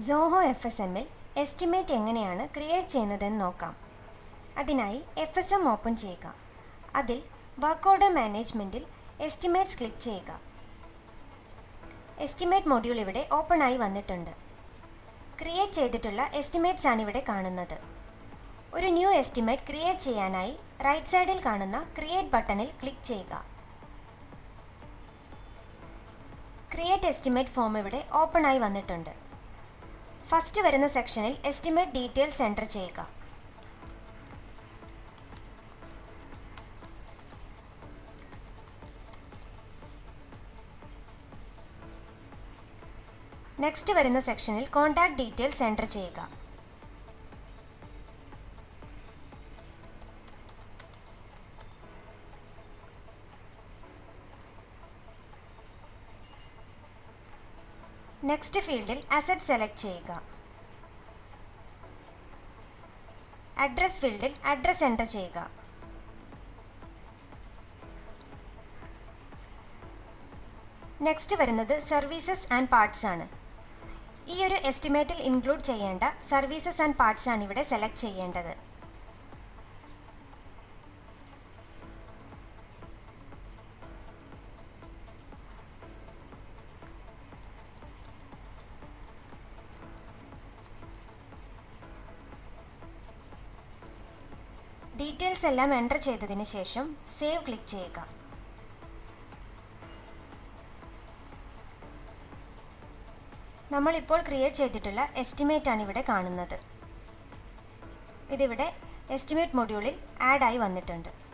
Zoho FSM ൽ estimate എങ്ങനെയാണ് create ചെയ്യുന്നതെന്ന് നോക്കാം. അതിനായി FSM ഓപ്പൺ ചെയ്യുക. അതിൽ വർക്ക് ഓർഡർ മാനേജ്മെൻറ്റിൽ എസ്റ്റിമേറ്റ്സ് ക്ലിക്ക് ചെയ്യുക. എസ്റ്റിമേറ്റ് മൊഡ്യൂൾ ഇവിടെ ഓപ്പൺ ആയി വന്നിട്ടുണ്ട്. ക്രിയേറ്റ് ചെയ്തിട്ടുള്ള എസ്റ്റിമേറ്റ്സ് ആണ് ഇവിടെ കാണുന്നത്. ഒരു ന്യൂ എസ്റ്റിമേറ്റ് ക്രിയേറ്റ് ചെയ്യാനായി റൈറ്റ് സൈഡിൽ കാണുന്ന ക്രിയേറ്റ് ബട്ടണിൽ ക്ലിക്ക് ചെയ്യുക. ക്രിയേറ്റ് എസ്റ്റിമേറ്റ് ഫോം ഇവിടെ ഓപ്പൺ ആയി വന്നിട്ടുണ്ട്. ഫസ്റ്റ് വരുന്ന സെക്ഷനിൽ എസ്റ്റിമേറ്റ് ഡീറ്റെയിൽസ് എൻ്റർ ചെയ്യുക. നെക്സ്റ്റ് വരുന്ന സെക്ഷനിൽ കോൺടാക്റ്റ് ഡീറ്റെയിൽസ് എൻ്റർ ചെയ്യുക. നെക്സ്റ്റ് ഫീൽഡിൽ അസറ്റ് സെലക്ട് ചെയ്യുക. അഡ്രസ് ഫീൽഡിൽ അഡ്രസ് എൻ്റർ ചെയ്യുക. നെക്സ്റ്റ് വരുന്നത് സർവീസസ് ആൻഡ് പാർട്സ് ആണ്. ഈ ഒരു എസ്റ്റിമേറ്റിൽ ഇൻക്ലൂഡ് ചെയ്യേണ്ട സർവീസസ് ആൻഡ് പാർട്സ് ആണ് ഇവിടെ സെലക്ട് ചെയ്യേണ്ടത്. ഡീറ്റെയിൽസ് എല്ലാം എൻ്റർ ചെയ്തതിന് ശേഷം സേവ് ക്ലിക്ക് ചെയ്യുക. നമ്മളിപ്പോൾ ക്രിയേറ്റ് ചെയ്തിട്ടുള്ള എസ്റ്റിമേറ്റ് ആണ് ഇവിടെ കാണുന്നത്. ഇതിവിടെ എസ്റ്റിമേറ്റ് മൊഡ്യൂളിൽ ആഡ് ആയി വന്നിട്ടുണ്ട്.